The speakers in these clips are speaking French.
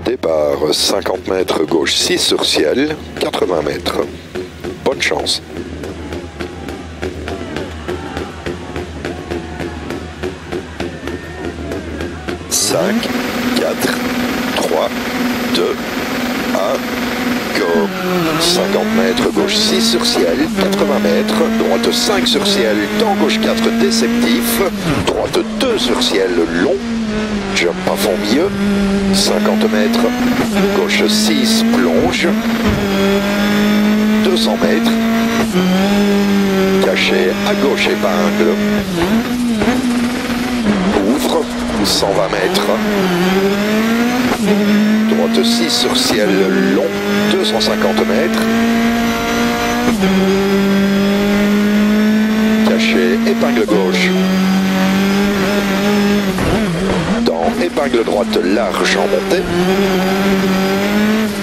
Départ 50 mètres gauche 6 sur ciel, 80 mètres. Bonne chance. Cinq, 4, 3, 2, 1, go. 50 mètres gauche 6 sur ciel, 80 mètres, droite 5 sur ciel, temps gauche 4 déceptif, droite 2 sur ciel long, jump à fond milieu, 50 mètres, gauche 6 plonge, 200 mètres, caché à gauche épingle, ouvre, 120 mètres, droite 6 sur ciel long, 250 mètres, caché épingle gauche, dans épingle droite large en montée,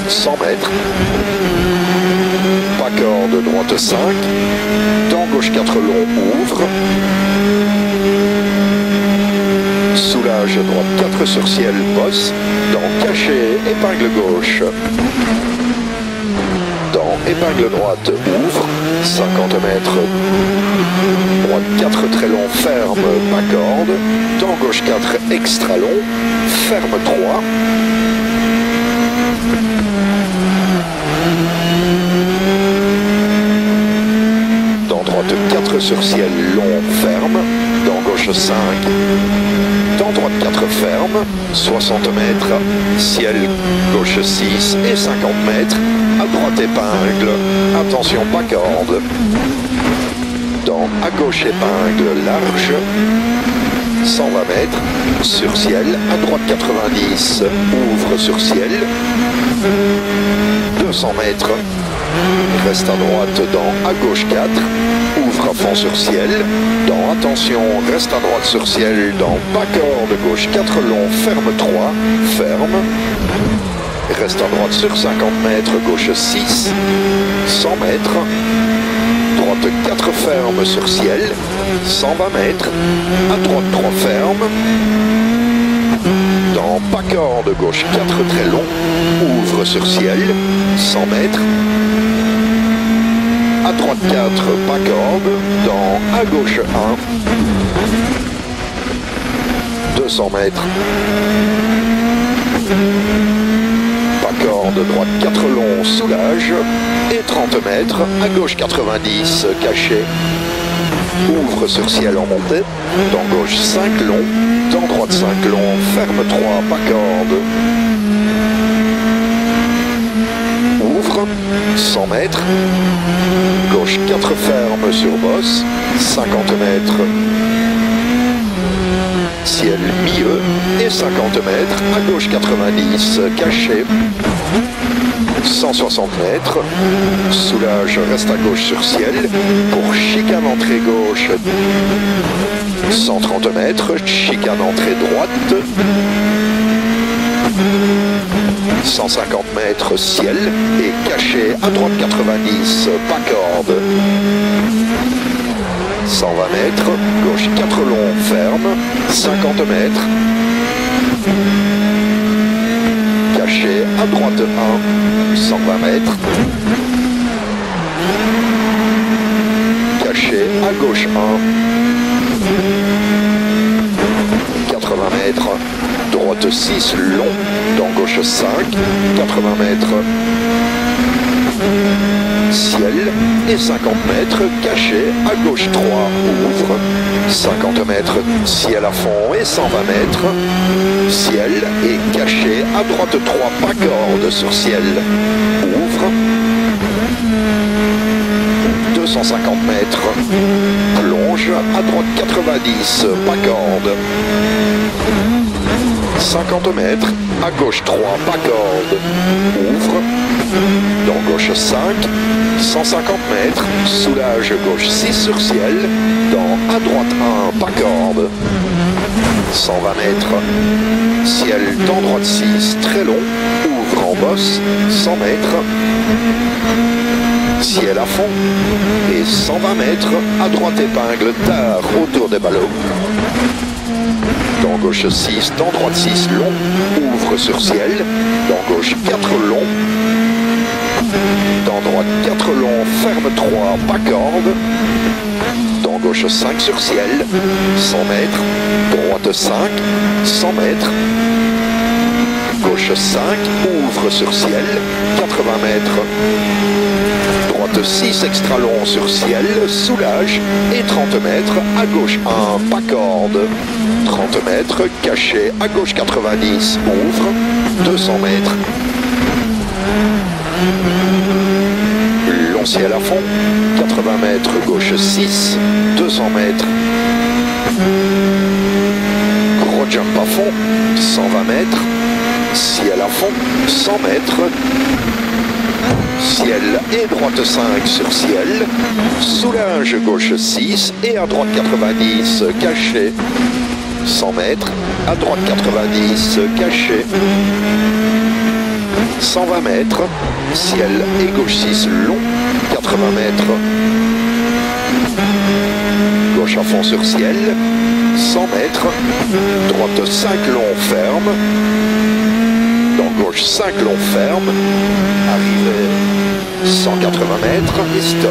100 mètres, pas corde droite 5, dans gauche 4 long ouvre, soulage droite 4 sur ciel bosse, dans caché épingle gauche, dans épingle droite ouvre, 50 mètres, droite 4 très long ferme, pas corde, dans gauche 4 extra long, ferme 3, dans droite 4 sur ciel long ferme, dans gauche 5, dans droite 4 ferme, 60 mètres, ciel gauche 6 et 50 mètres, à droite épingle, attention pas corde, dans à gauche épingle large, 120 mètres, sur ciel, à droite 90, ouvre sur ciel, 200 mètres, reste à droite dans à gauche 4, ouvre à fond sur ciel, dans attention, reste à droite sur ciel, dans pas corde gauche 4 long, ferme 3, ferme, reste à droite sur 50 mètres, gauche 6, 100 mètres, droite 4 ferme sur ciel, 120 mètres, à droite 3 ferme, dans pas corde gauche 4 très long, ouvre sur ciel, 100 mètres, à droite 4 pas corde, dans à gauche 1, 200 mètres, pas corde droite 4 long, soulage, et 30 mètres, à gauche 90, caché, ouvre sur ciel en montée, dans gauche 5 long, dans droite 5 long, ferme 3, pas corde, ouvre, 100 mètres, gauche 4 ferme sur bosse, 50 mètres, ciel milieu, et 50 mètres, à gauche 90, caché, 160 mètres, soulage, reste à gauche sur ciel, pour chicane entrée gauche, 130 mètres, chicane entrée droite, 150 mètres, ciel, et caché à droite 90, pas corde, 120 mètres, gauche 4 long, ferme, 50 mètres, caché à droite 1, 120 mètres, caché à gauche 1, 80 mètres, droite 6 long, dans gauche 5, 80 mètres, ciel et 50 mètres, caché à gauche 3, ouvre, 50 mètres, ciel à fond et 120 mètres, ciel et caché à droite 3, pas corde sur ciel, ouvre, 250 mètres, plonge à droite 90, pas corde, 50 mètres, à gauche 3, pas corde, ouvre, dans gauche 5, 150 mètres, soulage gauche 6 sur ciel, dans à droite 1, pas corde, 120 mètres, ciel temps droite 6, très long, ouvre en bosse, 100 mètres, ciel à fond, et 120 mètres, à droite épingle, tard, autour des ballots. Dans gauche 6, dans droite 6, long, ouvre sur ciel, dans gauche 4 long, dans droite 4 long, ferme 3, pas corde, dans gauche 5 sur ciel, 100 mètres, droite 5, 100 mètres, gauche 5, ouvre sur ciel, 80 mètres, droite 6 extra long sur ciel, soulage, et 30 mètres, à gauche 1, pas corde, 30 mètres, caché, à gauche 90, ouvre, 200 mètres, long ciel à fond, 80 mètres, gauche 6, 200 mètres, gros jump à fond, 120 mètres, ciel à fond, 100 mètres, ciel et droite 5 sur ciel, soulage gauche 6 et à droite 90, caché, 100 mètres, à droite 90, caché, 120 mètres, ciel et gauche 6 long, 80 mètres, gauche à fond sur ciel, 100 mètres, droite 5 long ferme, dans gauche 5 long ferme, arrivée 180 mètres et stop.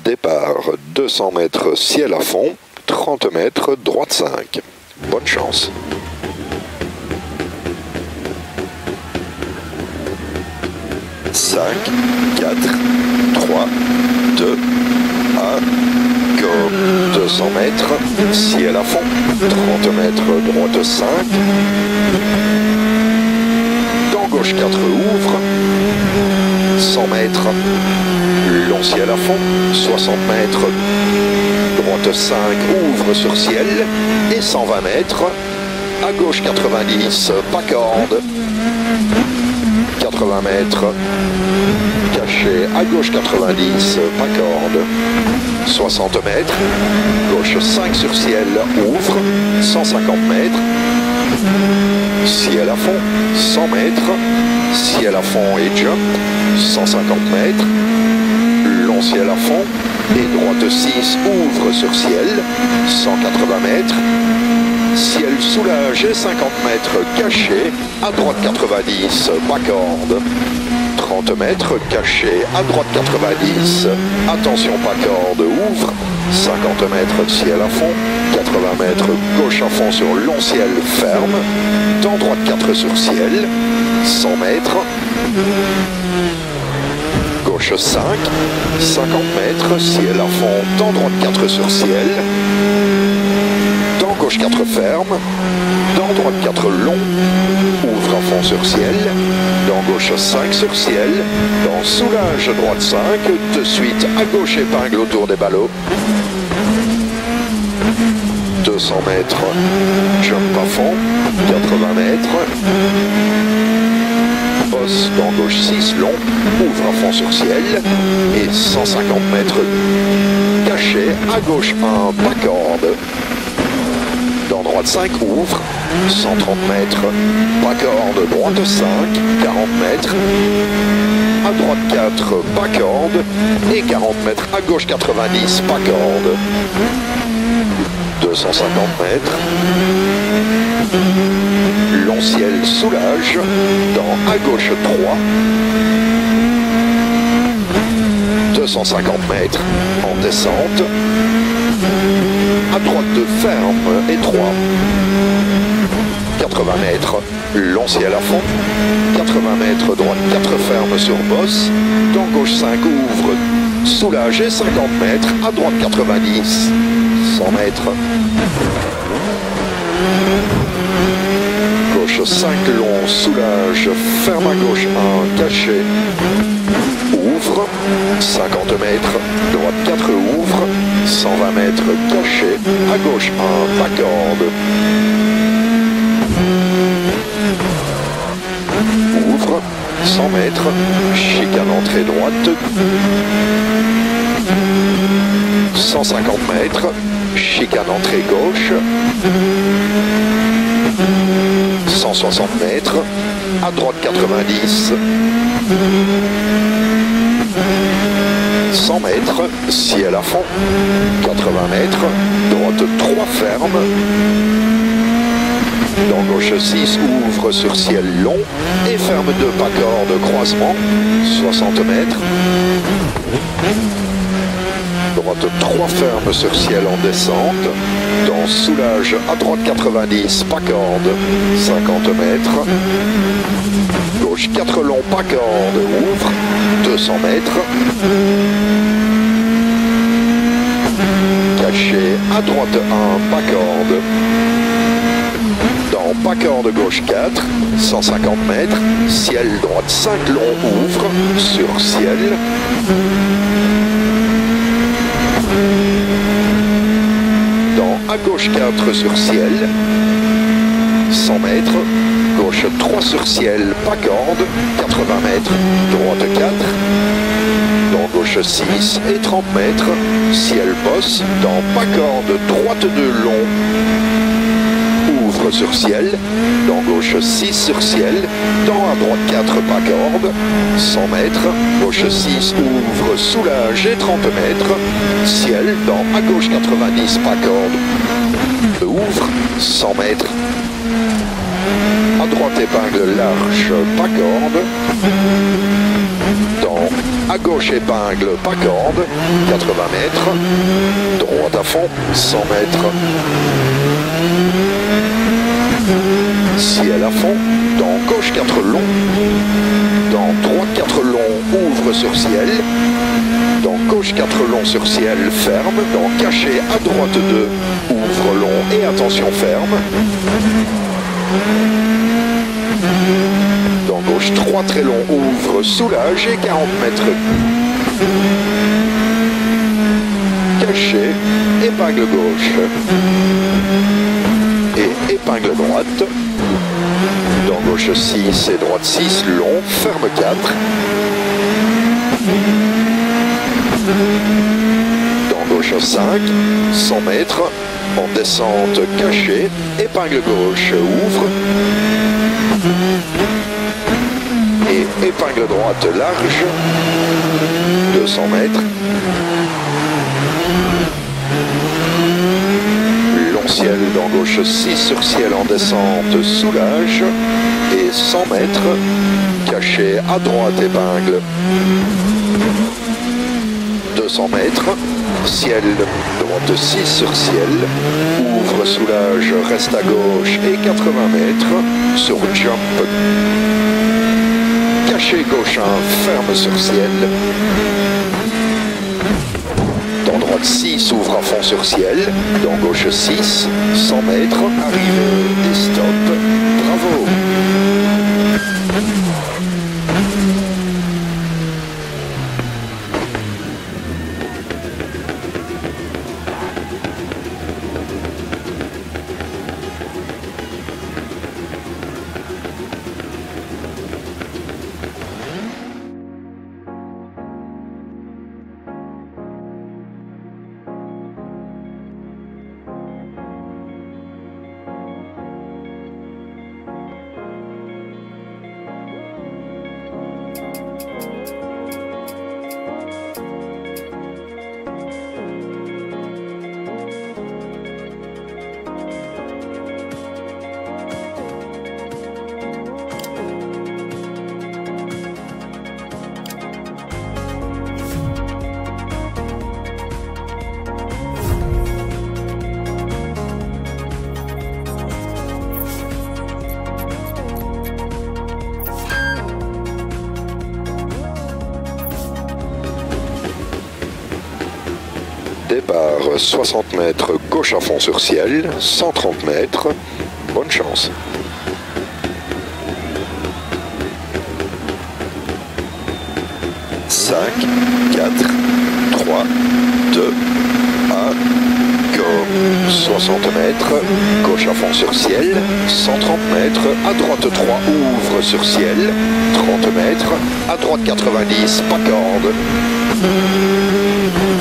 Départ 200 mètres ciel à fond, 30 mètres droite 5. Bonne chance. Cinq, 4, 3, 2, 1, go. 200 mètres, ciel à fond, 30 mètres droite 5. Dans gauche 4 ouvre, 100 mètres, long ciel à fond, 60 mètres, droite 5, ouvre sur ciel, et 120 mètres, à gauche 90, pas corde, 80 mètres, caché, à gauche 90, pas corde, 60 mètres, gauche 5 sur ciel, ouvre, 150 mètres, ciel à fond, 100 mètres, ciel à fond et jump, 150 mètres, long ciel à fond, et droite 6, ouvre sur ciel, 180 mètres, ciel soulage et 50 mètres caché, à droite 90, pas corde, 30 mètres caché, à droite 90, attention pas corde, ouvre, 50 mètres ciel à fond, 80 mètres gauche à fond sur long ciel ferme, dans droite 4 sur ciel, 100 mètres, 30 mètres, ciel à fond, 80 mètres, gauche 5 sur ciel, 100 mètres, ciel à fond, 100 mètres, ciel à fond, 80 mètres, gauche 4 ouvre, 100 mètres, ciel à fond, 80 mètres, gauche 5 sur ciel, 100 mètres, ciel à fond, 80 mètres, gauche 5 sur ciel, 100 mètres, gauche 5, 50 mètres, ciel à fond, dent droite 4 sur ciel, dent gauche 4 ferme, dent droite 4 long, ouvre à fond sur ciel, dent gauche 5 sur ciel, dent soulage droite 5, de suite à gauche épingle autour des ballots, 200 mètres, jump à fond, 80 mètres, bosse dent gauche 6 long, ouvre à fond sur ciel, et 150 mètres, caché à gauche 1, pas corde, dent droite 5 ouvre, 130 mètres, pas corde, droite 5, 40 mètres, à droite 4, pas corde, et 40 mètres, à gauche 90, pas corde, 250 mètres, long ciel soulage, dans à gauche 3, 250 mètres en descente, à droite 2 ferme et 3, 80 mètres, long ciel à fond, 80 mètres, droite 4 ferme sur bosse, dans gauche 5 ouvre, soulage et 50 mètres, à droite 90, 100 mètres, gauche 5 long, soulage, ferme à gauche 1, caché, ouvre, 50 mètres, droite 4 ouvre, 120 mètres, caché, à gauche 1, pas corde, ouvre, 100 mètres, chicane entrée droite, 150 mètres, chicane entrée gauche, 160 mètres, à droite 90, 100 mètres, ciel à fond, 80 mètres, droite 3 ferme, dans gauche 6 ouvre sur ciel long et ferme 2 pas corde croisement, 60 mètres, droite 3 ferme sur ciel en descente, dans soulage à droite 90, pas corde, 50 mètres, gauche 4 long, pas corde, ouvre, 200 mètres, caché à droite 1, pas corde, dans pas corde gauche 4, 150 mètres, ciel droite 5 long, ouvre, sur ciel, à gauche 4 sur ciel, 100 mètres, gauche 3 sur ciel, pas corde, 80 mètres, droite 4, dans gauche 6 et 30 mètres, ciel bosse, dans pas corde, droite 2 long, ouvre sur ciel, dans gauche 6 sur ciel, dans à droite 4 pas corde, 100 mètres, gauche 6 ouvre, soulage et 30 mètres, ciel, dans à gauche 90 pas corde, ouvre, 100 mètres, à droite épingle large, pas corde, dans à gauche épingle, pas corde, 80 mètres, droite à fond, 100 mètres, ciel à fond, dans gauche 4 long, dans droite 4 long, ouvre sur ciel, dans gauche 4 long sur ciel, ferme, dans caché à droite 2, ouvre long et attention ferme, dans gauche 3 très long, ouvre, soulage et 40 mètres, caché, épingle gauche, et épingle droite, dans gauche 6 et droite 6, long, ferme 4, dans gauche 5, 100 mètres, en descente cachée, épingle gauche, ouvre, et épingle droite large, 200 mètres, long ciel dans gauche 6 sur ciel en descente, soulage, et 100 mètres, caché à droite épingle, 200 mètres, ciel, droite 6 sur ciel, ouvre, soulage, reste à gauche et 80 mètres, sur jump, caché gauche 1, ferme sur ciel. Dans droite 6, ouvre à fond sur ciel. Dans gauche 6, 100 mètres, arrivée et stop. Bravo. Départ 60 mètres, gauche à fond sur ciel, 130 mètres, bonne chance. « 5, 4, 3, 2, 1, go ! 60 mètres, gauche à fond sur ciel, 130 mètres, à droite 3, ouvre sur ciel, 30 mètres, à droite 90, pas corde.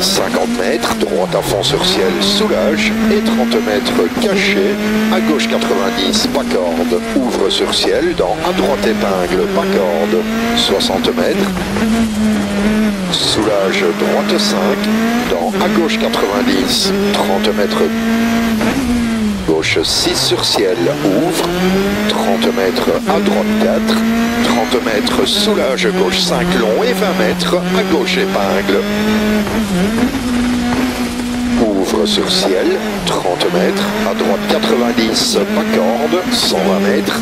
50 mètres, droite à fond sur ciel, soulage, et 30 mètres caché, à gauche 90, pas corde, ouvre sur ciel, dans à droite épingle, pas corde, 60 mètres, soulage, droite 5, dans à gauche 90, 30 mètres, gauche 6 sur ciel, ouvre, 30 mètres, à droite 4, 30 mètres, soulage, gauche 5 long et 20 mètres, à gauche épingle. Ouvre sur ciel, 30 mètres, à droite 90, pas corde, 120 mètres.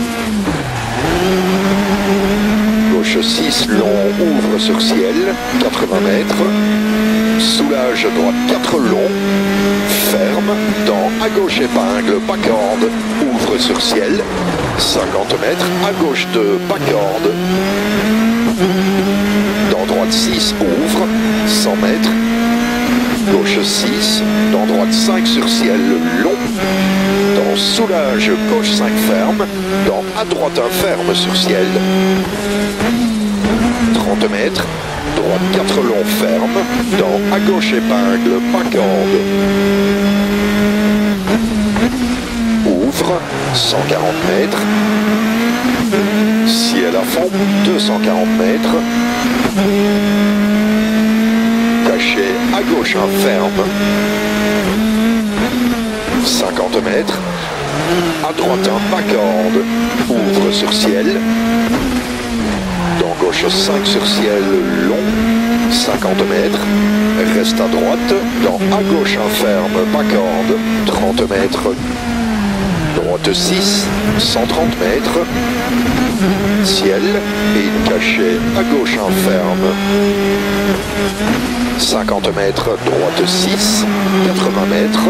Gauche 6, long, ouvre sur ciel, 80 mètres. Soulage, droite 4 long, ferme, dans, à gauche épingle, pas corde, ouvre sur ciel, 50 mètres, à gauche 2, pas corde. Dans droite 6, ouvre, 100 mètres. Gauche 6, dans droite 5 sur ciel, long. Dans soulage, gauche 5 ferme. Dans à droite 1 ferme sur ciel. 30 mètres. Droite 4 long ferme. Dans à gauche épingle, pas corde. Ouvre, 140 mètres. Ciel à fond, 240 mètres. Caché, à gauche un ferme, 50 mètres, à droite un pas corde, ouvre sur ciel, dans gauche 5 sur ciel long, 50 mètres, reste à droite, dans à gauche un ferme, pas corde, 30 mètres, droite 6, 130 mètres, ciel et une cachée, à gauche un ferme, 50 mètres, droite 6, 80 mètres,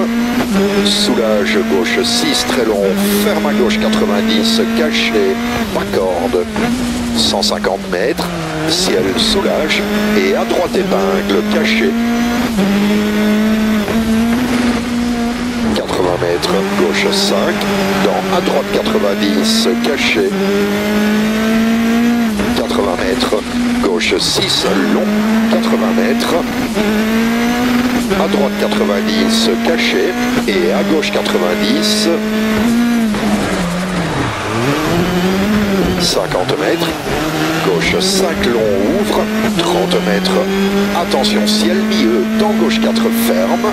soulage gauche 6, très long, ferme à gauche 90, caché, pas corde, 150 mètres, ciel soulage, et à droite épingle, caché. 80 mètres, gauche 5, dans à droite 90, caché. 80 mètres, gauche 6, long, 80 mètres, à droite 90, caché, et à gauche 90, 50 mètres, gauche 5 long, ouvre, 30 mètres, attention ciel milieu, dans gauche 4 ferme,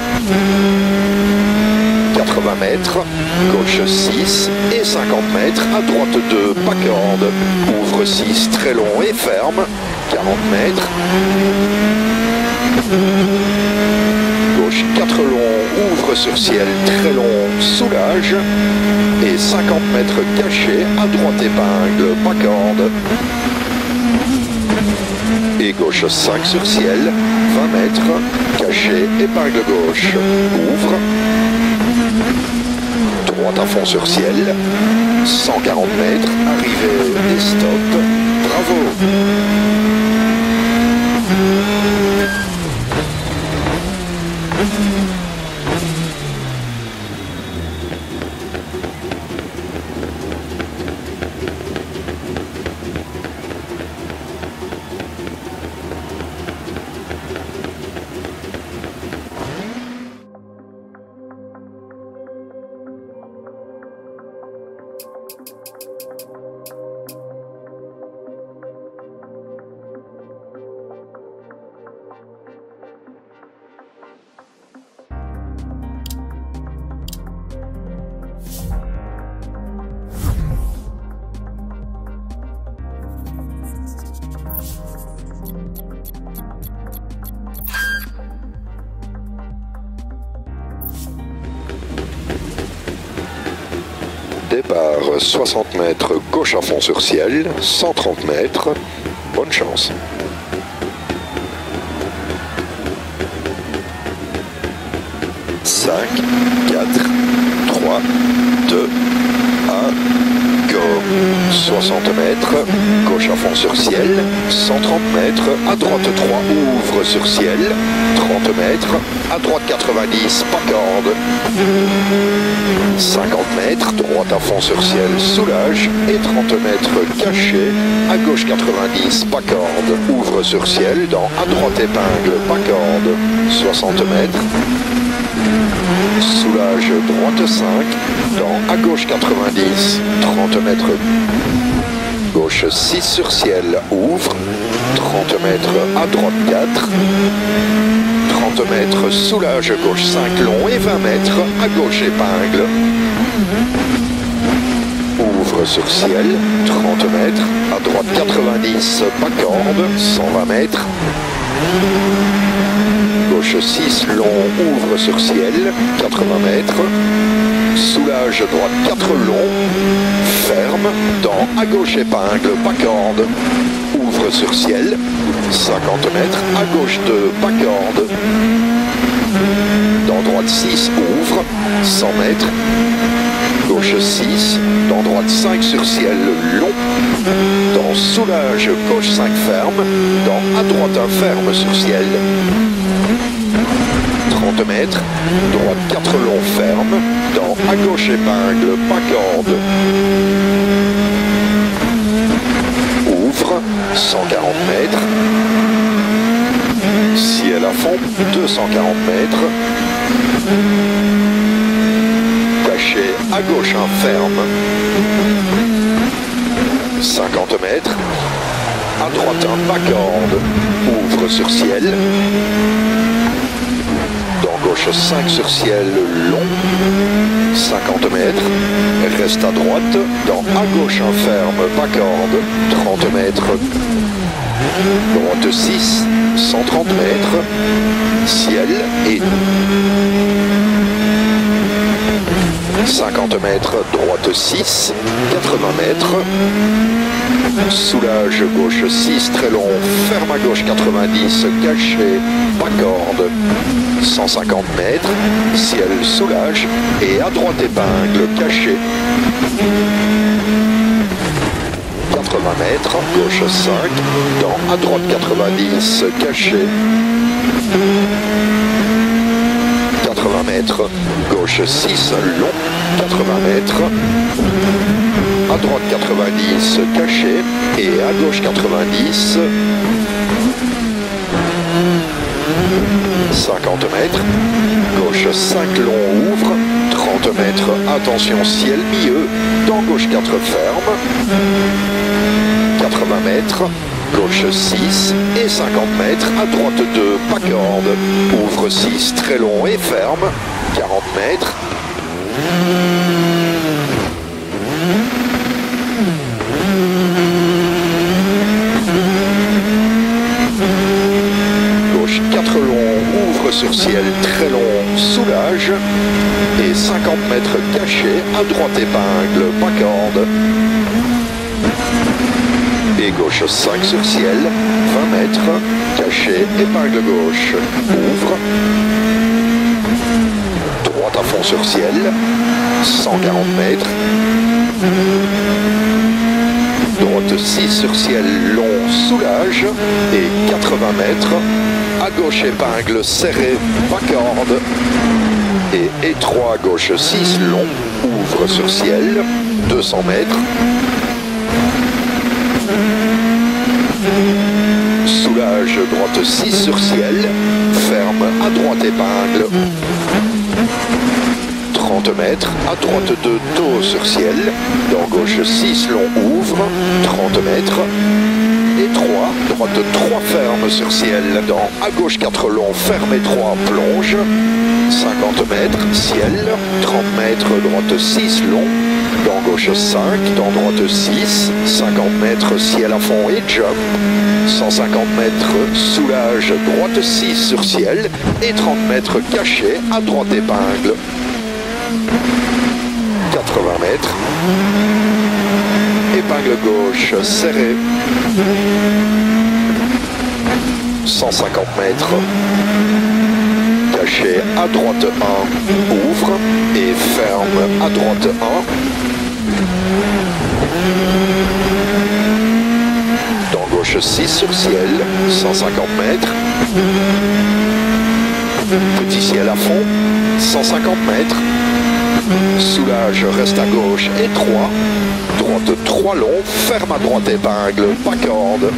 80 mètres, gauche 6 et 50 mètres, à droite 2, pas corde, ouvre 6, très long et ferme, 40 mètres, gauche 4 long, ouvre sur ciel, très long, soulage, et 50 mètres caché, à droite épingle, pas corde. Et gauche 5 sur ciel, 20 mètres, caché, épingle gauche, ouvre. Droite à fond sur ciel, 140 mètres, arrivée et stop, bravo. Départ 60 mètres, gauche à fond sur ciel, 130 mètres, bonne chance. Cinq, 4, 3, 2, 1, go. 60 mètres, gauche à fond sur ciel, 130 mètres, à droite 3, ouvre sur ciel, 30 mètres, à droite 90, pas corde. 50 mètres, droite à fond sur ciel, soulage, et 30 mètres caché, à gauche 90, pas corde, ouvre sur ciel, dans à droite épingle, pas corde, 60 mètres, soulage, droite 5, dans à gauche 90, 30 mètres, gauche 6 sur ciel, ouvre, 30 mètres, à droite 4, 30 mètres, soulage, gauche 5 long et 20 mètres, à gauche épingle. Ouvre sur ciel, 30 mètres, à droite 90, pas corde, 120 mètres. Gauche 6 long, ouvre sur ciel, 80 mètres. Soulage, droite 4 long, ferme, dans à gauche épingle, pas corde. Ouvre sur ciel, 50 mètres, à gauche 2, pas corde. Dans droite 6, ouvre, 100 mètres. Gauche 6, dans droite 5 sur ciel, long. Dans soulage, gauche 5 ferme. Dans à droite 1 ferme sur ciel. 30 mètres, droite 4 long ferme. Dans à gauche épingle, pas corde. Ouvre, 140 mètres. Ciel à fond, 240 mètres. Caché à gauche un ferme. 50 mètres. À droite un pas corde. Ouvre sur ciel. Dans gauche 5 sur ciel long. 50 mètres. Reste à droite. Dans à gauche un ferme, pas corde. 30 mètres. Droite 6, 130 mètres, ciel et 50 mètres, droite 6, 80 mètres, soulage gauche 6, très long, ferme à gauche 90, caché, pas corde, 150 mètres, ciel soulage et à droite épingle, caché. 80 mètres, gauche 5, dans à droite 90, caché. 80 mètres, gauche 6, long, 80 mètres. À droite 90, caché. Et à gauche 90. 50 mètres, gauche 5 long, ouvre, 30 mètres, attention ciel milieu, dans gauche 4 ferme, 80 mètres, gauche 6 et 50 mètres, à droite 2, pas corde, ouvre 6, très long et ferme, 40 mètres. Gauche 4 long, ouvre sur ciel très long, soulage. Et 50 mètres cachés, à droite épingle, pas corde. Et gauche 5 sur ciel, 20 mètres, cachet, épingle gauche, ouvre. Droite à fond sur ciel, 140 mètres. Droite 6 sur ciel long, soulage. Et 80 mètres. À gauche épingle serré, pas corde. Et étroit à gauche 6 long, ouvre sur ciel, 200 mètres. Soulage droite 6 sur ciel, ferme à droite épingle. 30 mètres, à droite 2 taux sur ciel, dans gauche 6 long ouvre, 30 mètres. Et 3, droite 3 ferme sur ciel, dans à gauche 4 long, ferme et 3 plonge, 50 mètres, ciel, 30 mètres, droite 6 long, dans gauche 5, dans droite 6, 50 mètres, ciel à fond et jump, 150 mètres, soulage, droite 6 sur ciel, et 30 mètres cachet, à droite épingle, 80 mètres, épingle gauche serrée, 150 mètres, cachet à droite 1, ouvre et ferme à droite 1. Dans gauche 6 sur ciel, 150 mètres, petit ciel à fond, 150 mètres. Soulage reste à gauche et 3. Droite 3 long, ferme à droite épingle, pas corde.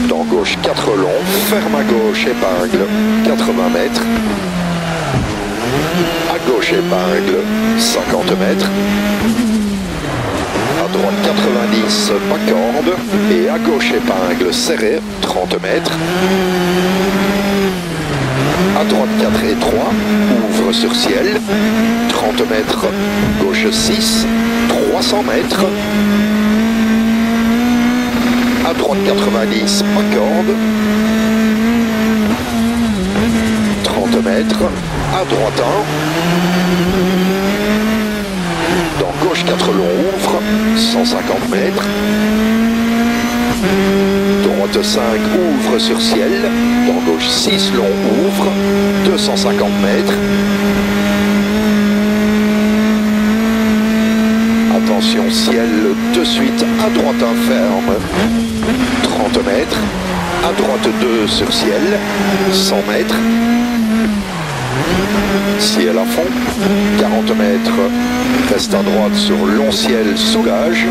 Dans gauche 4 long, ferme à gauche épingle, 80 mètres. À gauche épingle, 50 mètres. À droite 90, pas corde. Et à gauche épingle serré, 30 mètres. À droite 4 et 3, ouvre sur ciel, 30 mètres, gauche 6, 300 mètres. À droite 90, pas corde. 30 mètres, à droite 1. Dans gauche 4 long ouvre, 150 mètres. Droite 5 ouvre sur ciel, dans gauche 6 long ouvre, 250 mètres. Attention ciel de suite, à droite 1 ferme, 30 mètres. À droite 2 sur ciel, 100 mètres. Ciel à fond, 40 mètres. Reste à droite sur long ciel, soulage.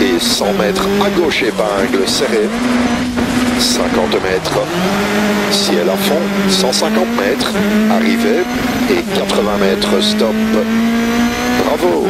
Et 100 mètres à gauche épingle serré. 50 mètres. Ciel à fond, 150 mètres. Arrivée et 80 mètres stop. Bravo!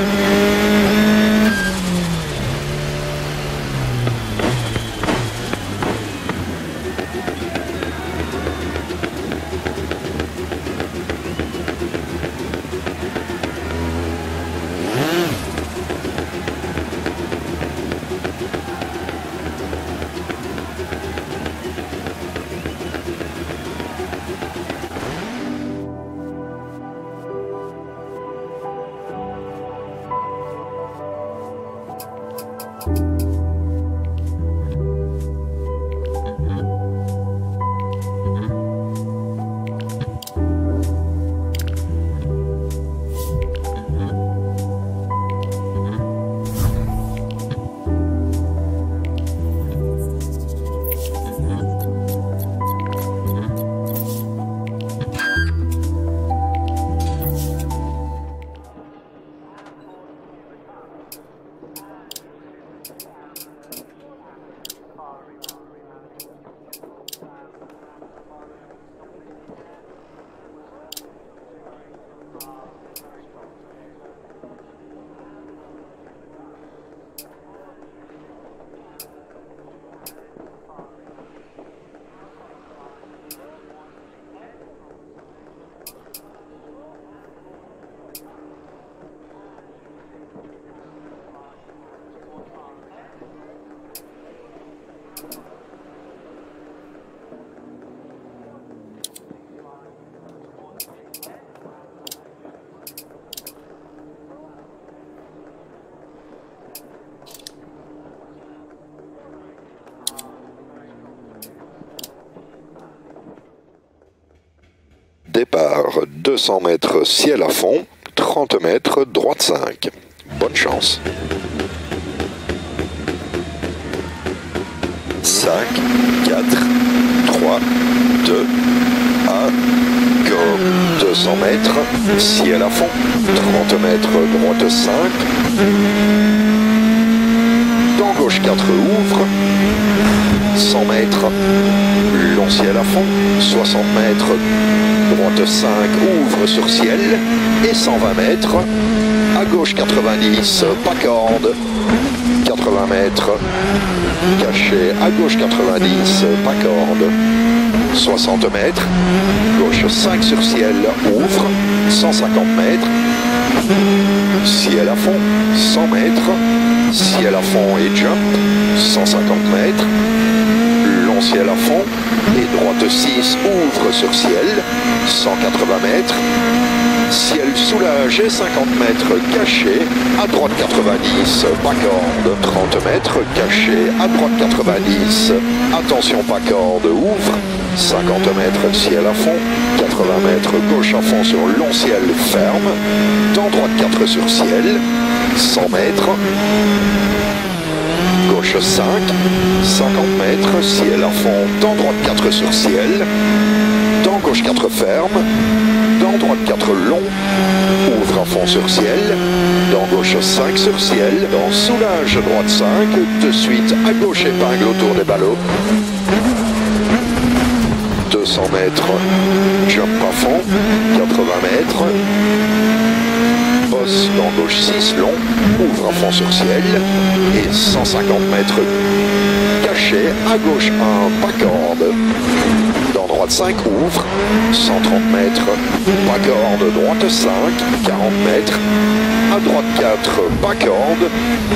Départ 200 mètres ciel à fond, 30 mètres droite 5. Bonne chance. 5, 4, 3, 2, 1, go. 200 mètres, ciel à fond, 30 mètres droite 5. Dans gauche 4 ouvre, 100 mètres, long ciel à fond, 60 mètres, droite 5 ouvre sur ciel et 120 mètres, à gauche 90, pas corde, 80 mètres, caché, à gauche 90, pas corde, 60 mètres, gauche 5 sur ciel, ouvre, 150 mètres, ciel à fond, 100 mètres, ciel à fond et jump, 150 mètres, long ciel à fond, et droite 6 ouvre sur ciel, 180 mètres, ciel soulagé, 50 mètres caché, à droite 90, pas corde, 30 mètres caché, à droite 90, attention pas corde, ouvre, 50 mètres ciel à fond, 80 mètres gauche à fond sur long ciel ferme, dans droite 4 sur ciel, 100 mètres, gauche 5, 50 mètres, ciel à fond, dans droite 4 sur ciel, dans gauche 4 ferme, dans droite 4 long, ouvre à fond sur ciel, dans gauche 5 sur ciel, dans soulage droite 5, de suite à gauche épingle autour des ballots, 200 mètres, jump à fond, 80 mètres, bosse dans gauche 6 long, ouvre à fond sur ciel, et 150 mètres caché, à gauche 1, pas corde, dans droite 5 ouvre, 130 mètres, pas corde, droite 5, 40 mètres, à droite 4, pas corde,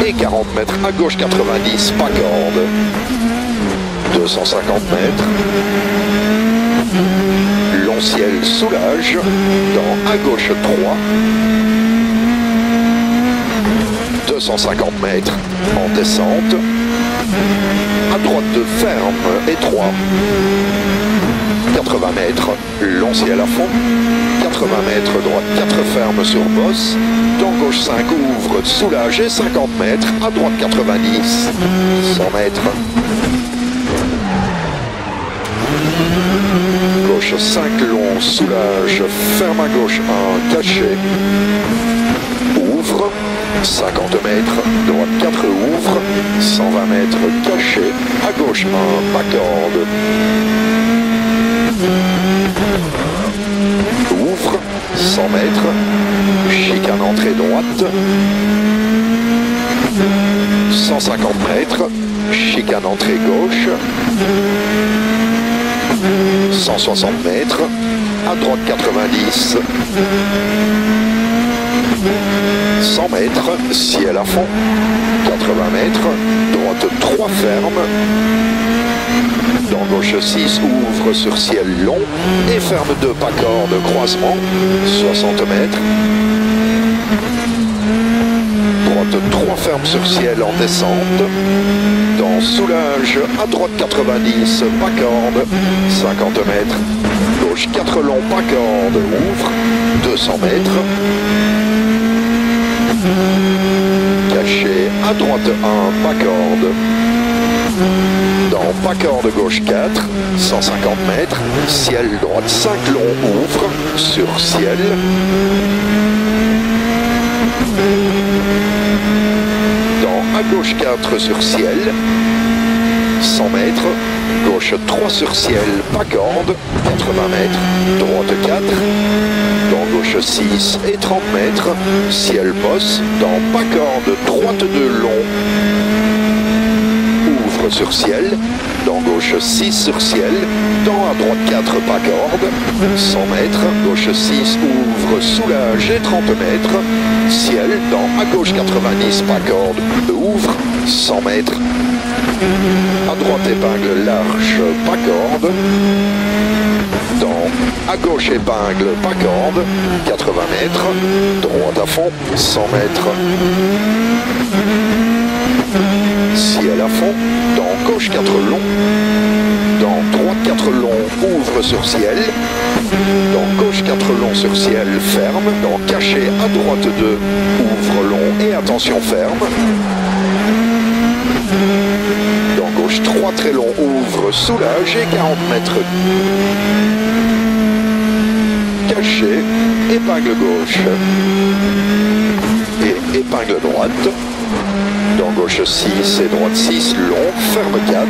et 40 mètres, à gauche 90, pas corde, 250 mètres, long ciel soulage, dans à gauche 3, 250 mètres en descente, à droite de ferme et 3, 80 mètres, long ciel à fond, 80 mètres, droite 4 ferme sur bosse, dans gauche 5 ouvre, soulage et 50 mètres, à droite 90, 100 mètres, gauche 5 long, soulage, ferme à gauche 1, caché, ouvre, 50 mètres, droite 4 ouvre, 120 mètres caché, à gauche 1, pas corde, ouvre, 100 mètres, chicane entrée droite, 150 mètres, chicane entrée gauche, 160 mètres, à droite 90, 100 mètres, ciel à fond, 80 mètres, droite 3 ferme, dans gauche 6 ouvre sur ciel long et ferme 2 pas corde, croisement, 60 mètres, droite 3 ferme sur ciel en descente, dans soulage, à droite 90, pas corde, 50 mètres, gauche 4 long, pas corde, ouvre, 200 mètres, caché, à droite 1, pas corde, dans pas corde gauche 4, 150 mètres, ciel droite 5 long, ouvre, sur ciel, dans à gauche 4 sur ciel, 100 mètres, gauche 3 sur ciel, pas corde, 80 mètres, droite 4, dans gauche 6 et 30 mètres, ciel bosse, dans pas corde, droite 2 long, ouvre sur ciel, dans gauche 6 sur ciel, dans à droite 4 pas corde, 100 mètres, gauche 6 ouvre, soulage et 30 mètres, ciel, dans à gauche 90 pas corde, ouvre, 100 mètres, à droite épingle large, pas corde, dans à gauche épingle, pas corde, 80 mètres, droite à fond, 100 mètres, ciel à fond, dans gauche 4 long, dans droite 4 long, ouvre sur ciel, dans gauche 4 long sur ciel, ferme. Dans caché à droite 2, ouvre long et attention ferme. Dans gauche 3 très long, ouvre, soulage et 40 mètres. Caché, épingle gauche. Et épingle droite. Dans gauche 6 et droite 6, long, ferme 4.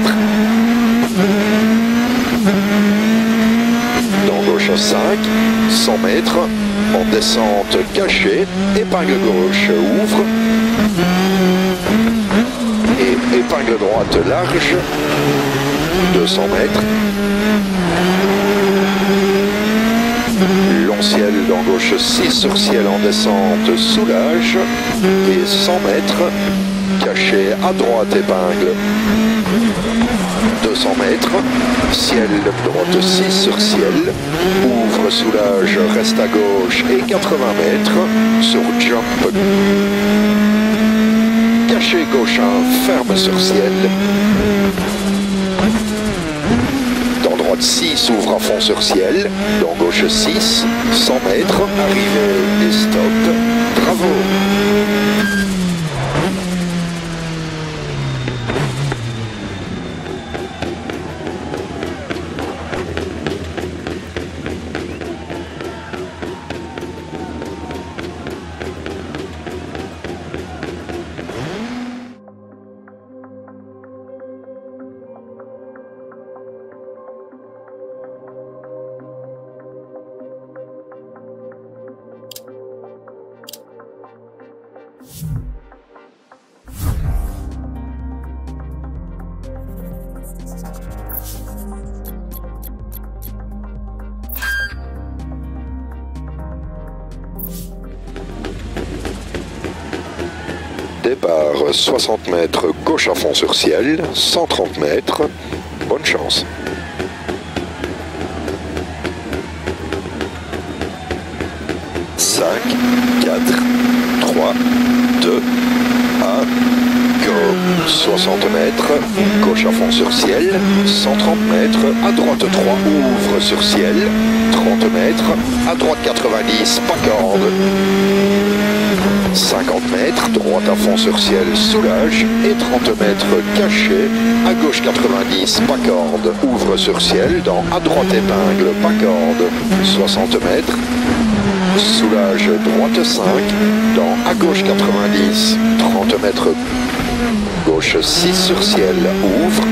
Dans gauche 5, 100 mètres, en descente cachée, épingle gauche, ouvre. Et épingle droite large, 200 mètres. Long ciel dans gauche 6 sur ciel en descente, soulage. Et 100 mètres, caché à droite épingle. 200 mètres, ciel droite 6 sur ciel, ouvre, soulage, reste à gauche et 80 mètres sur jump. Caché gauche 1, ferme sur ciel. Dans droite 6, ouvre à fond sur ciel. Dans gauche 6, 100 mètres, arrivée et stop. Bravo! Départ 60 mètres, gauche à fond sur ciel, 130 mètres, bonne chance. Cinq, 4, 3, 2, 1, go. 60 mètres, gauche à fond sur ciel, 130 mètres, à droite 3, ouvre sur ciel, 30 mètres, à droite 90, pas corde. 50 mètres, droite à fond sur ciel, soulage, et 30 mètres caché, à gauche 90, pas corde, ouvre sur ciel, dans à droite épingle, pas corde, 60 mètres, soulage, droite 5, dans à gauche 90, 30 mètres, gauche 6 sur ciel, ouvre,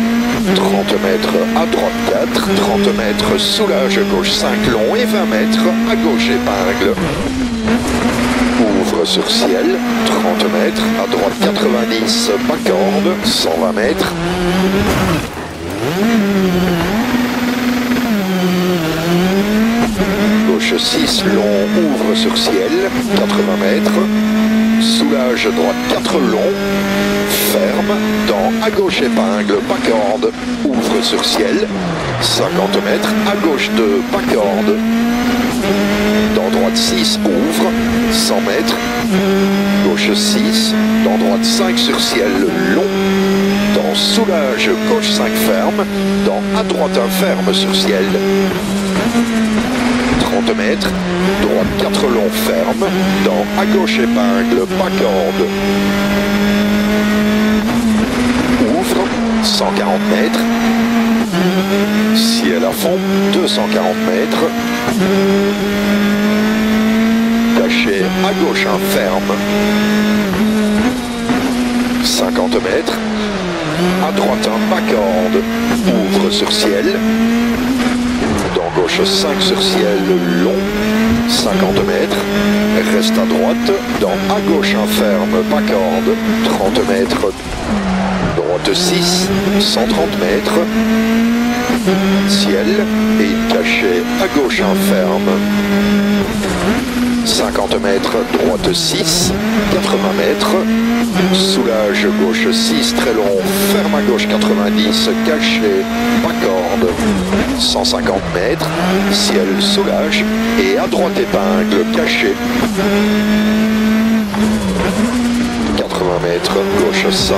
30 mètres, à droite 4, 30 mètres, soulage, gauche 5 long et 20 mètres, à gauche épingle. Ouvre sur ciel, 30 mètres, à droite 90, pas corde, 120 mètres. Gauche 6, long, ouvre sur ciel, 80 mètres. Soulage, droite 4 long, ferme, dans à gauche épingle, pas corde, ouvre sur ciel, 50 mètres, à gauche 2, pas corde. Dans droite 6, ouvre, 100 mètres, gauche 6, dans droite 5 sur ciel, long, dans soulage, gauche 5 ferme, dans à droite 1 ferme sur ciel, 30 mètres, droite 4 long ferme, dans à gauche épingle, pas corde, ouvre, 140 mètres, ciel à fond, 240 mètres, caché à gauche un ferme, 50 mètres, à droite un pas corde, ouvre sur ciel, dans gauche 5 sur ciel long, 50 mètres, reste à droite, dans à gauche un ferme, pas corde, 30 mètres, droite 6, 130 mètres, ciel et une cachée à gauche un ferme, 50 mètres, droite 6, 80 mètres, soulage gauche 6, très long, ferme à gauche 90, caché, pas corde, 150 mètres, ciel soulage et à droite épingle, caché. 80 mètres, gauche 5,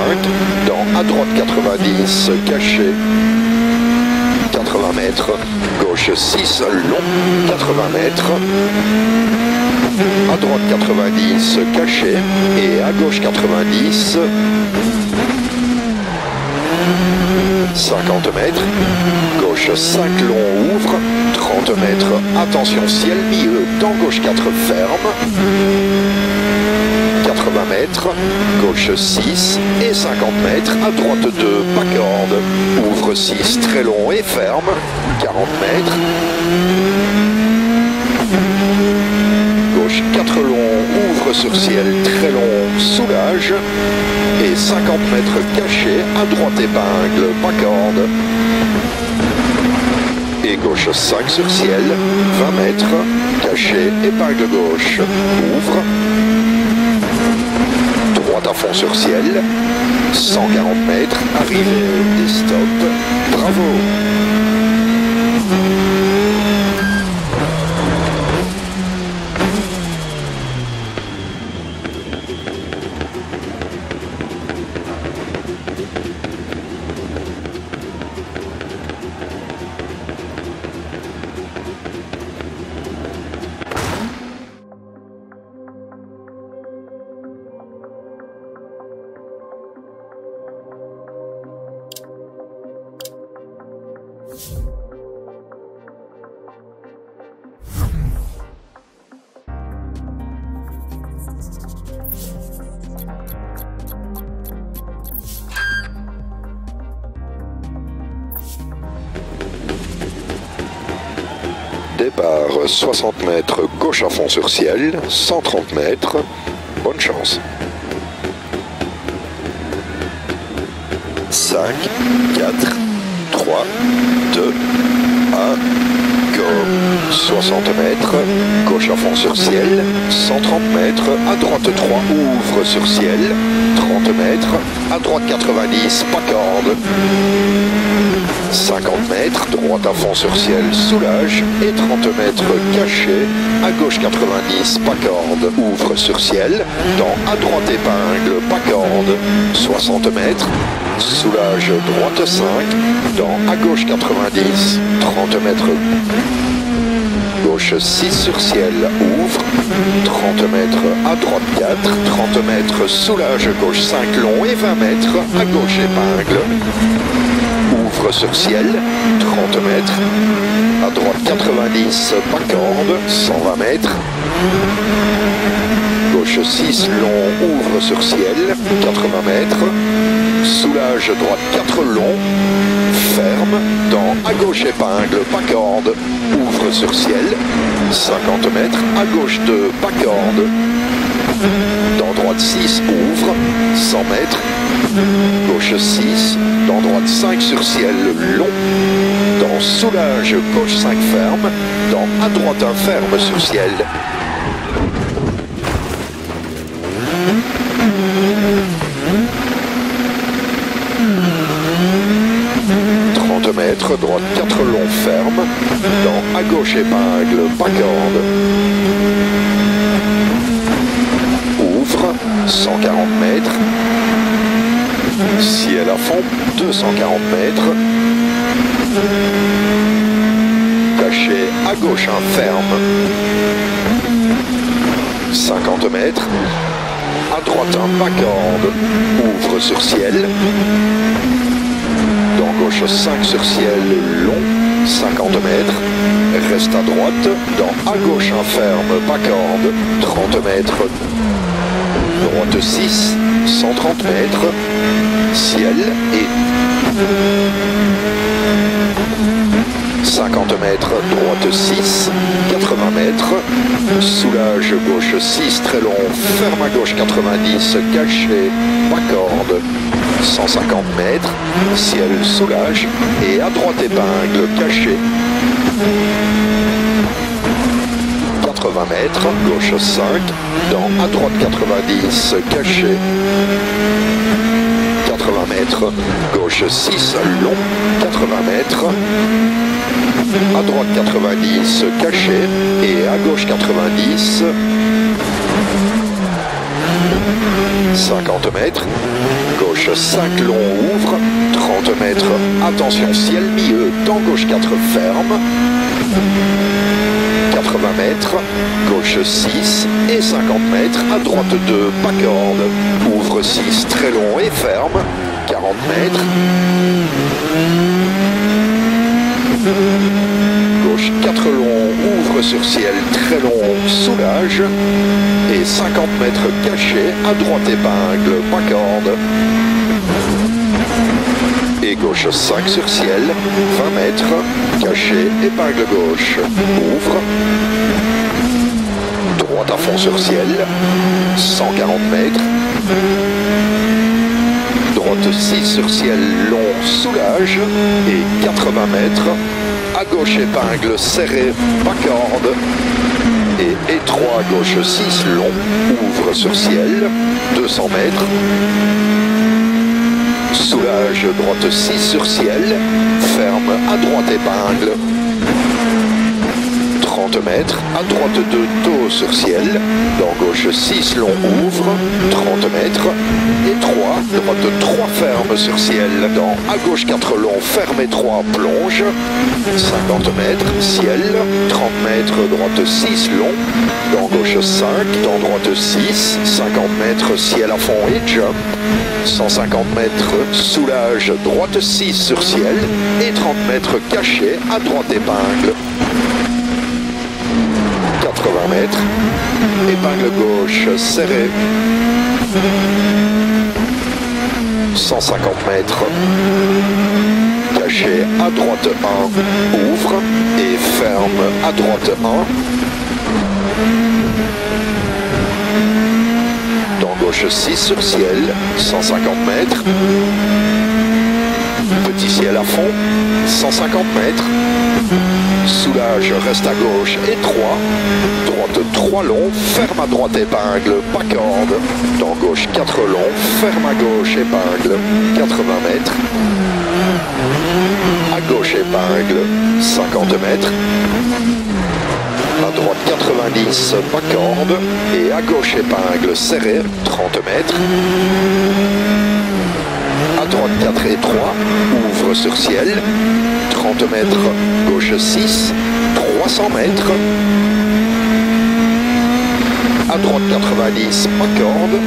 dans à droite 90, caché. 80 mètres, gauche. gauche 6 long, 80 mètres. À droite 90 caché et à gauche 90. 50 mètres, gauche 5 long ouvre, 30 mètres, attention ciel milieu, dans gauche 4 ferme, 80 mètres, gauche 6 et 50 mètres, à droite 2, pas corde, ouvre 6 très long et ferme, 40 mètres, gauche 4 long, ouvre sur ciel très long, soulage, et 50 mètres caché, à droite épingle, pas corde. Et gauche 5 sur ciel, 20 mètres, caché, épingle gauche, ouvre. Droite à fond sur ciel, 140 mètres, arrivée et stop, bravo. Départ 60 mètres, gauche à fond sur ciel, 130 mètres, bonne chance. 5, 4, 3, 2, 1, go. 60 mètres, gauche à fond sur ciel, 130 mètres, à droite 3, ouvre sur ciel, 30 mètres, à droite 90, pas corde. 50 mètres, droite à fond sur ciel, soulage, et 30 mètres caché, à gauche 90, pas corde, ouvre sur ciel, dans à droite épingle, pas corde, 60 mètres, soulage, droite 5, dans à gauche 90, 30 mètres, gauche 6 sur ciel, ouvre, 30 mètres, à droite 4, 30 mètres, soulage, gauche 5 long et 20 mètres, à gauche épingle. Ouvre sur ciel, 30 mètres, à droite 90, pas corde, 120 mètres, gauche 6, long, ouvre sur ciel, 80 mètres, soulage, droite 4, long, ferme, dans, à gauche épingle, pas corde, ouvre sur ciel, 50 mètres, à gauche 2, pas corde, dans droite 6, ouvre, 100 mètres, gauche 6, dans droite 5 sur ciel, long, dans soulage, gauche 5 ferme, dans à droite 1 ferme sur ciel. 30 mètres, droite 4 long ferme, dans à gauche épingle, pas corde. Ouvre, 140 mètres. Ciel à fond, 240 mètres. Caché à gauche un ferme. 50 mètres. À droite un pas corde. Ouvre sur ciel. Dans gauche 5 sur ciel long. 50 mètres. Reste à droite. Dans à gauche un ferme, pas corde. 30 mètres. Droite 6. 130 mètres. Ciel et 50 mètres, droite 6, 80 mètres, soulage gauche 6, très long, ferme à gauche 90, caché, pas corde, 150 mètres, ciel soulage et à droite épingle, caché. 80 mètres, gauche 5, dans à droite 90, caché. 80 mètres, gauche 6, long, 80 mètres, à droite 90, caché, et à gauche 90, 50 mètres, gauche 5, long, ouvre, 30 mètres, attention ciel milieu, dans gauche 4, ferme, 80 mètres, gauche 6 et 50 mètres, à droite 2, pas corde, ouvre 6, très long et ferme, 40 mètres, gauche 4 long, ouvre sur ciel, très long, soulage, et 50 mètres caché, à droite épingle, pas corde, et gauche 5 sur ciel, 20 mètres, caché, épingle gauche, ouvre, droite à fond sur ciel, 140 mètres, droite 6 sur ciel, long, soulage, et 80 mètres, à gauche épingle, serré, pas corde, et étroit, gauche 6, long, ouvre sur ciel, 200 mètres, soulage, droite 6 sur ciel, ferme, à droite épingle, 30 mètres, à droite 2, taux sur ciel, dans gauche 6, long, ouvre, 30 mètres, et 3, droite 3, ferme sur ciel, dans à gauche 4, long, ferme et 3, plonge, 50 mètres, ciel, 30 mètres, droite 6, long, dans gauche 5, dans droite 6, 50 mètres, ciel à fond et jump, 150 mètres, soulage, droite 6 sur ciel, et 30 mètres caché, à droite épingle, 80 mètres, épingle gauche, serré, 150 mètres, caché, à droite 1, ouvre, et ferme, à droite 1, dans gauche 6 sur ciel, 150 mètres, petit ciel à fond, 150 mètres, soulage, reste à gauche et 3, droite 3 long, ferme à droite épingle, pas corde, dans gauche 4 long, ferme à gauche épingle, 80 mètres, à gauche épingle, 50 mètres, à droite 90, pas corde, et à gauche épingle, serré, 30 mètres, à droite 4 et 3, ouvre sur ciel, 30 mètres, gauche 6, 300 mètres, à droite 90, pas corde,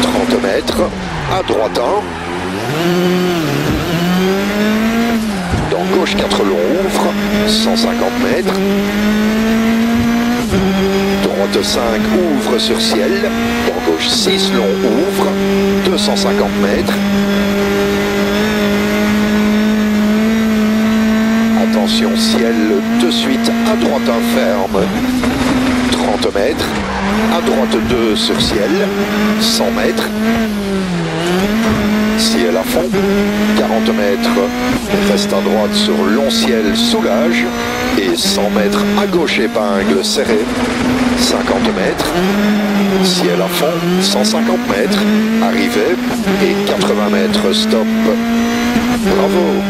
30 mètres, à droite 1, dans gauche 4 long, ouvre, 150 mètres, droite 5, ouvre sur ciel, dans gauche 6, long, ouvre, 250 mètres, attention ciel, de suite, à droite 1, ferme, 30 mètres, à droite 2 sur ciel, 100 mètres, ciel à fond, 40 mètres, reste à droite sur long ciel, soulage, et 100 mètres à gauche épingle, serré, 50 mètres, ciel à fond, 150 mètres, arrivée, et 80 mètres, stop, bravo.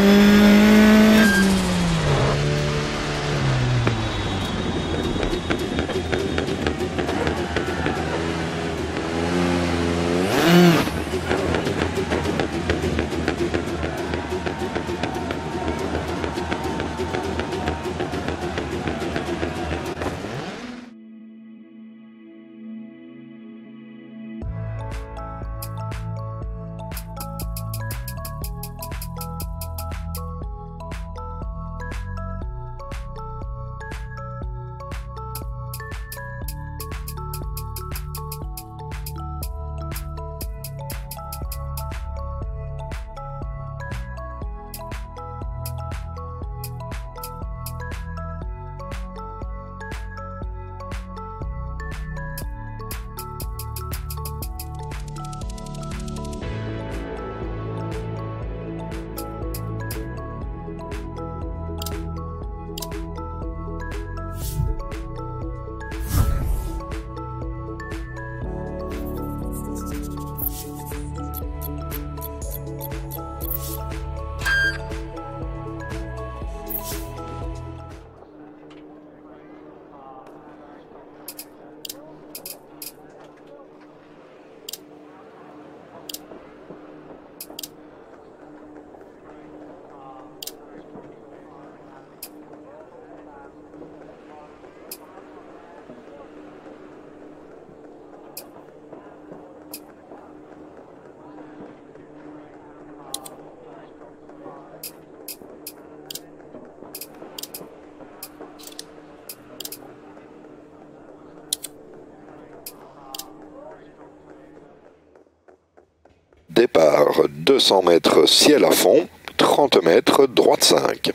200 mètres, ciel à fond, 30 mètres, droite 5.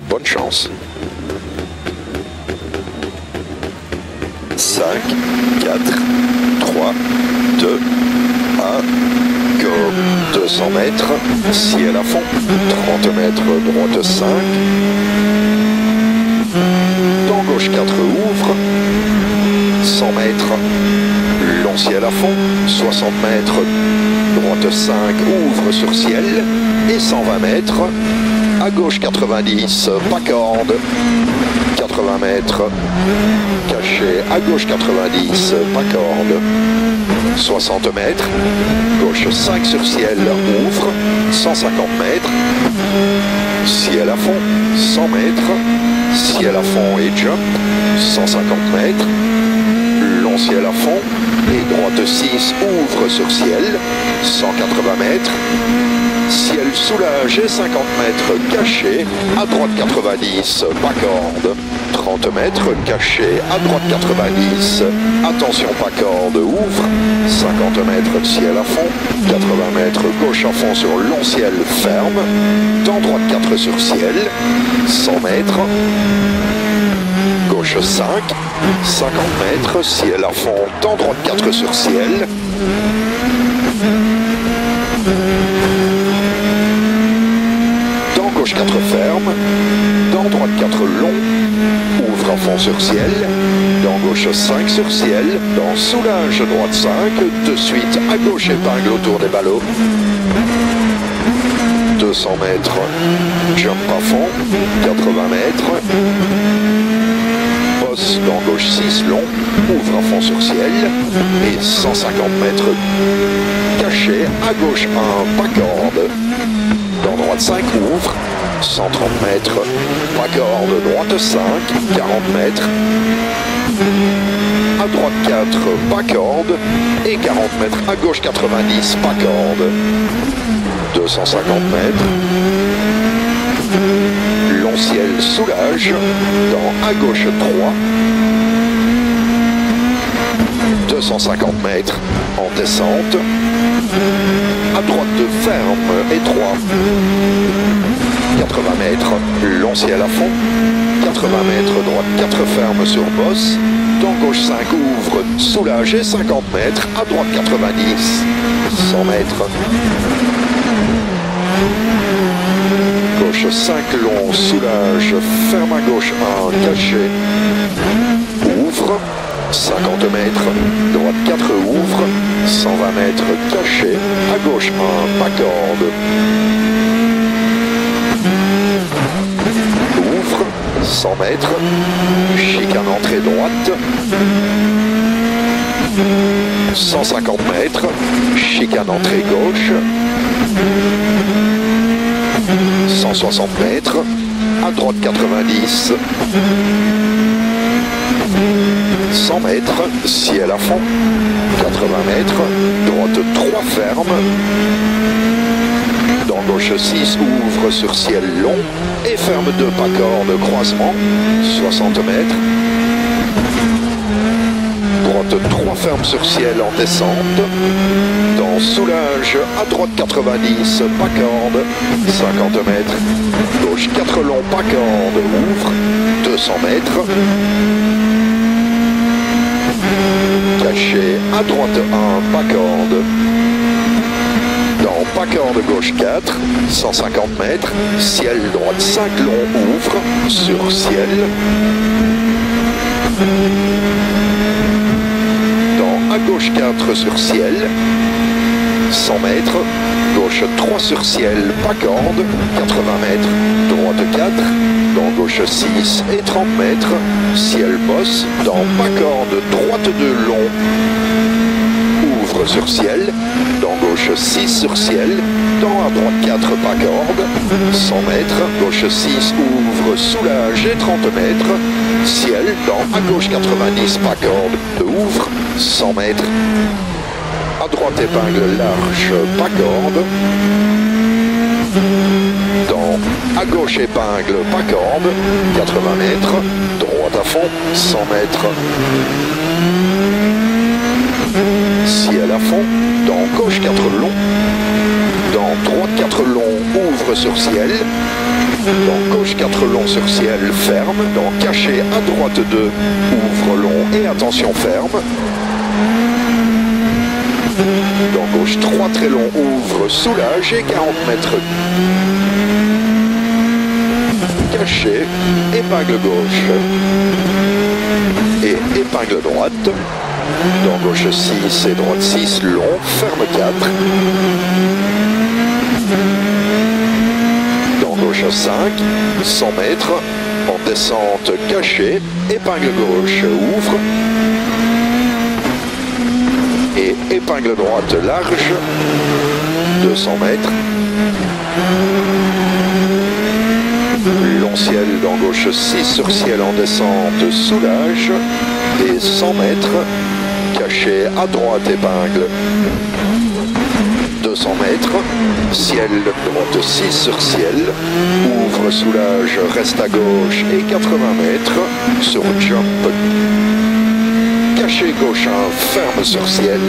Bonne chance. 5, 4, 3, 2, 1, go. 200 mètres, ciel à fond, 30 mètres, droite 5. Dans gauche 4, ouvre. 100 mètres, long ciel à fond, 60 mètres, droite 5, ouvre sur ciel. Et 120 mètres, à gauche 90, pas corde. 80 mètres, caché, à gauche 90, pas corde. 60 mètres, gauche 5 sur ciel, ouvre. 150 mètres, ciel à fond, 100 mètres, ciel à fond et jump. 150 mètres, long ciel à fond, et droite 6, ouvre sur ciel. 180 mètres, ciel soulage et 50 mètres caché, à droite 90, pas corde. 30 mètres caché, à droite 90, attention pas corde, ouvre. 50 mètres ciel à fond, 80 mètres gauche à fond sur long ciel ferme, dans droite 4 sur ciel, 100 mètres, gauche 5, 50 mètres, ciel à fond, dans droite 4 sur ciel. Dans gauche 4 ferme, dans droite 4 long, ouvre à fond sur ciel, dans gauche 5 sur ciel, dans soulage droite 5, de suite à gauche épingle autour des ballots. 200 mètres, jump à fond, 80 mètres, bosse dans gauche 6 long, ouvre à fond sur ciel, et 150 mètres caché, à gauche 1, pas corde, dans droite 5 ouvre, 130 mètres, pas corde, droite 5, 40 mètres, à droite 4, pas corde, et 40 mètres, à gauche 90, pas corde. 250 mètres, long ciel soulage, dans à gauche 3, 250 mètres en descente, à droite de ferme et 3, 80 mètres, long ciel à fond, 80 mètres, droite 4 ferme sur bosse, dans gauche 5 ouvre, soulage et 50 mètres, à droite 90, 100 mètres, gauche 5 long, soulage, ferme à gauche 1, caché, ouvre, 50 mètres, droite 4 ouvre, 120 mètres caché, à gauche 1, pas corde, ouvre, 100 mètres, chicane entrée droite, 150 mètres, chicane entrée gauche, 160 mètres, à droite 90, 100 mètres, ciel à fond, 80 mètres, droite 3 ferme, dans gauche 6 ouvre sur ciel long, et ferme 2 pas corde, croisement, 60 mètres, droite 3 ferme sur ciel en descente, dans soulage, à droite 90, pas corde, 50 mètres, gauche 4 long, pas corde, ouvre, 200 mètres, caché, à droite 1, pas corde, dans pas corde gauche 4, 150 mètres, ciel droite 5 long, ouvre, sur ciel, dans à gauche 4 sur ciel, 100 mètres, gauche 3 sur ciel, pas corde, 80 mètres, droite 4, dans gauche 6 et 30 mètres, ciel bosse, dans pas corde, droite 2 long, ouvre sur ciel, dans gauche 6 sur ciel, dans à droite 4 pas corde, 100 mètres, gauche 6 ouvre, soulage et 30 mètres, ciel, dans à gauche 90 pas corde, ouvre, 100 mètres, à droite épingle large, pas corde, dans à gauche épingle, pas corde, 80 mètres, droite à fond, 100 mètres, ciel à fond, dans gauche 4 long, dans droite 4 long, ouvre sur ciel. Dans gauche 4 long sur ciel, ferme. Dans cachet à droite 2, ouvre long et attention ferme. Dans gauche 3 très long, ouvre, soulage et 40 mètres. Cachet, épingle gauche. Et épingle droite. Dans gauche 6 et droite 6, long, ferme 4. Dans gauche 5, 100 mètres, en descente cachet, épingle gauche, ouvre. Et épingle droite large, 200 mètres. Long ciel dans gauche 6 sur ciel en descente, soulage. Et 100 mètres, cachet à droite épingle. 200 mètres, ciel droite 6 sur ciel, ouvre, soulage, reste à gauche et 80 mètres sur jump. Cachet gauche 1, ferme sur ciel.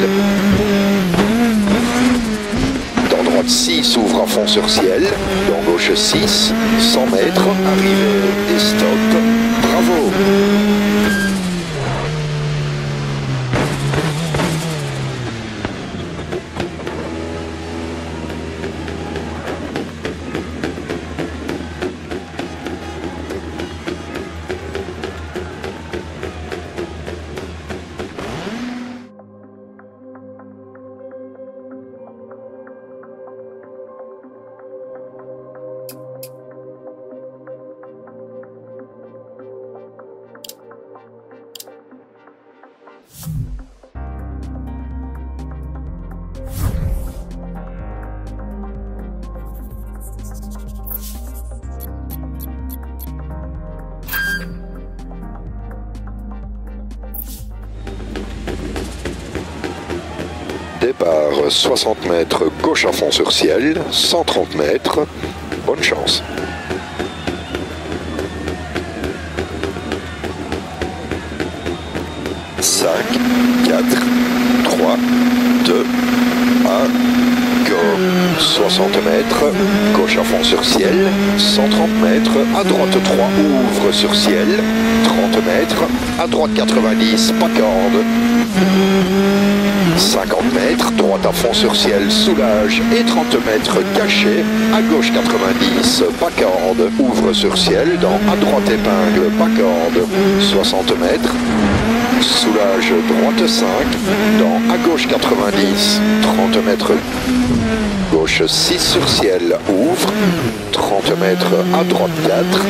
Dans droite 6, ouvre à fond sur ciel. Dans gauche 6, 100 mètres, arrivée et stop. Bravo! Départ 60 mètres, gauche à fond sur ciel, 130 mètres, bonne chance. Cinq, 4, 3, 2, 1, go. 60 mètres, gauche à fond sur ciel, 130 mètres, à droite 3, ouvre sur ciel, 30 mètres, à droite 90, pas corde. 50 mètres, droite à fond sur ciel, soulage et 30 mètres cachet, à gauche 90, pas corde, ouvre sur ciel, dans à droite épingle, pas corde, 60 mètres, soulage droite 5, dans à gauche 90, 30 mètres, gauche 6 sur ciel, ouvre, 30 mètres à droite 4,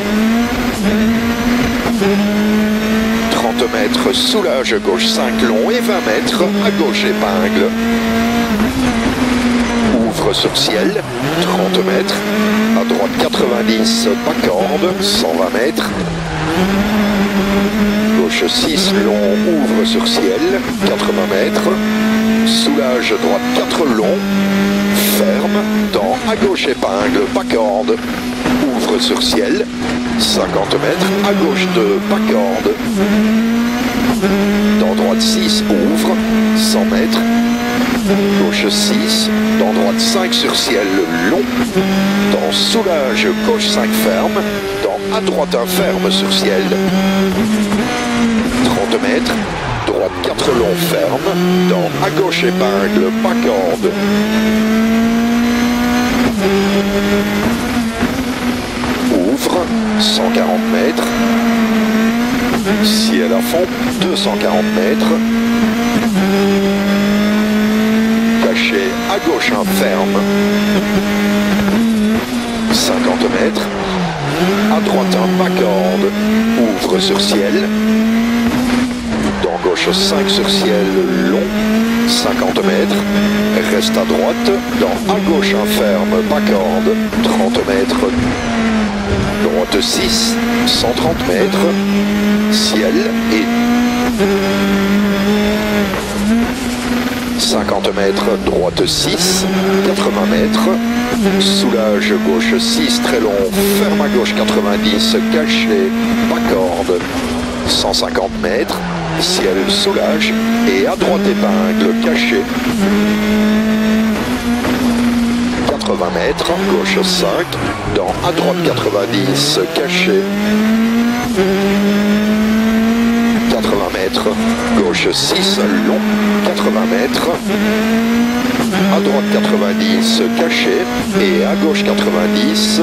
30 mètres, soulage gauche 5 long et 20 mètres, à gauche épingle. Ouvre sur ciel, 30 mètres, à droite 90, pas corde, 120 mètres. Gauche 6 long, ouvre sur ciel, 80 mètres. Soulage droite 4 long, ferme, dans à gauche épingle, pas corde. Ouvre sur ciel, 50 mètres, à gauche 2, pas corde. Dans droite 6, ouvre, 100 mètres. Gauche 6, dans droite 5 sur ciel, long. Dans soulage, gauche 5 ferme. Dans à droite 1 ferme sur ciel. 30 mètres. Droite 4 long ferme. Dans à gauche épingle, pas corde. Ouvre, 140 mètres. Ciel à fond, 240 mètres. Cachet à gauche un ferme. 50 mètres. À droite un pas corde. Ouvre sur ciel. Dans gauche 5 sur ciel long. 50 mètres. Reste à droite. Dans à gauche un ferme, pas corde. 30 mètres. Droite 6, 130 mètres, ciel et 50 mètres, droite 6, 80 mètres, soulage gauche 6, très long, ferme à gauche 90, cachet, pas corde, 150 mètres, ciel soulage et à droite épingle, cachet. 80 80 mètres, gauche 5, dans à droite 90, caché. 80 mètres, gauche 6, long, 80 mètres. À droite 90, caché. Et à gauche 90.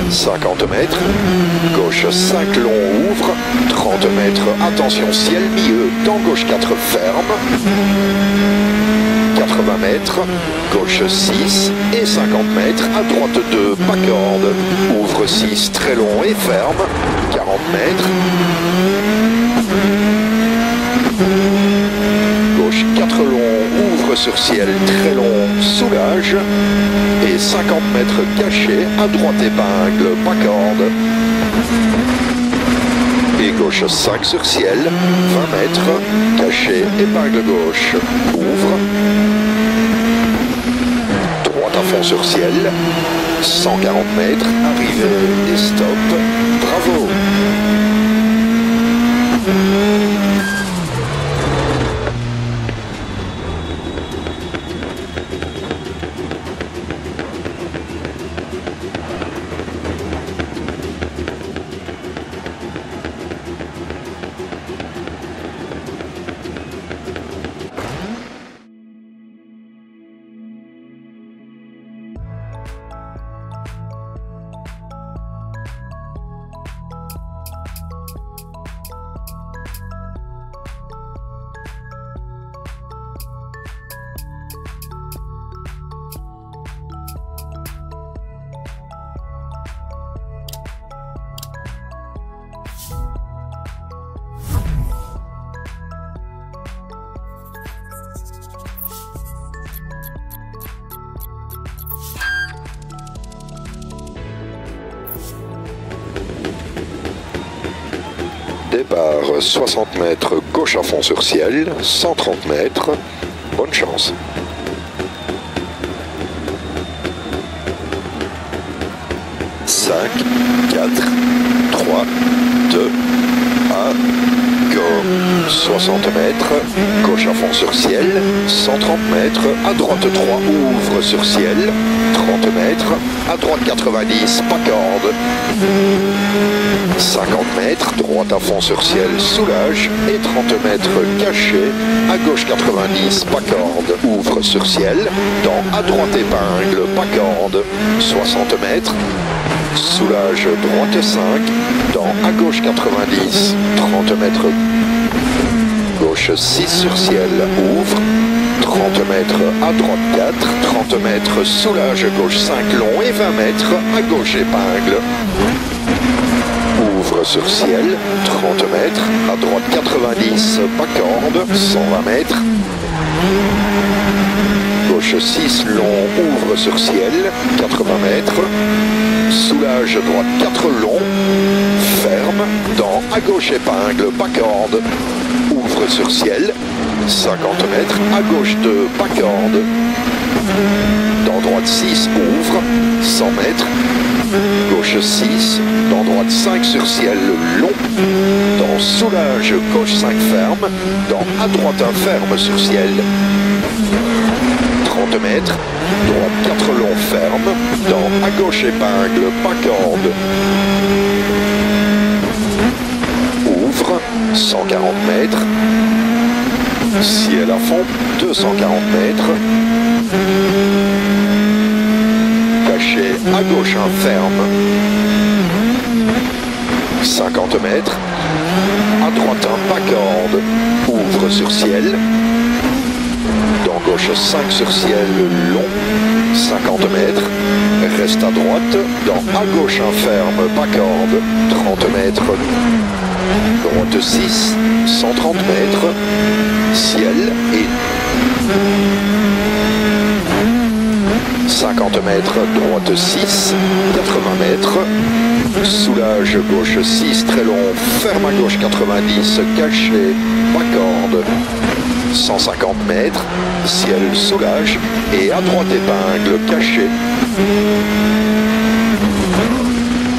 50 mètres, gauche 5 long, ouvre, 30 mètres, attention ciel milieu, dans gauche 4 ferme, 80 mètres, gauche 6 et 50 mètres, à droite 2, pas corde, ouvre 6, très long et ferme, 40 mètres, gauche 4 long, ouvre sur ciel, très long, soulage, et 50 mètres caché, à droite épingle, pas corde, et gauche 5 sur ciel, 20 mètres, caché, épingle gauche, ouvre, droite à fond sur ciel, 140 mètres, arrivée et stop, bravo. Départ 60 mètres, gauche à fond sur ciel, 130 mètres, bonne chance. Cinq, 4, 3, 2, 1, go. 60 mètres, gauche à fond sur ciel, 130 mètres, à droite 3, ouvre sur ciel, 30 mètres, à droite 90, pas corde. 50 mètres, droite à fond sur ciel, soulage, et 30 mètres caché, à gauche 90, pas corde, ouvre sur ciel, dans à droite épingle, pas corde, 60 mètres, soulage, droite 5, dans à gauche 90, 30 mètres, gauche 6 sur ciel, ouvre, 30 mètres, à droite 4, 30 mètres, soulage, gauche 5 long et 20 mètres, à gauche épingle. Ouvre sur ciel, 30 mètres, à droite 90, pas corde, 120 mètres. Gauche 6, long, ouvre sur ciel, 80 mètres. Soulage, droite 4 long, ferme, dans, à gauche épingle, pas corde. Ouvre sur ciel, 50 mètres, à gauche 2, pas corde. Dans droite 6, ouvre, 100 mètres. Gauche 6, dans droite 5 sur ciel long, dans soulage, gauche 5 ferme, dans à droite 1 ferme sur ciel, 30 mètres, droite 4 long ferme, dans à gauche épingle, pas corde, ouvre, 140 mètres, ciel à fond, 240 mètres, caché, à gauche un ferme, 50 mètres, à droite un pas corde, ouvre sur ciel, dans gauche 5 sur ciel long, 50 mètres, reste à droite, dans à gauche un ferme, pas corde, 30 mètres, droite 6, 130 mètres, ciel et 50 mètres, droite 6, 80 mètres, soulage, gauche 6, très long, ferme à gauche 90, caché, pas corde, 150 mètres, ciel, soulage, et à droite épingle, caché,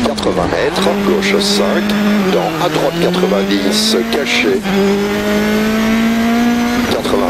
80 mètres, gauche 5, dans à droite 90, caché, 80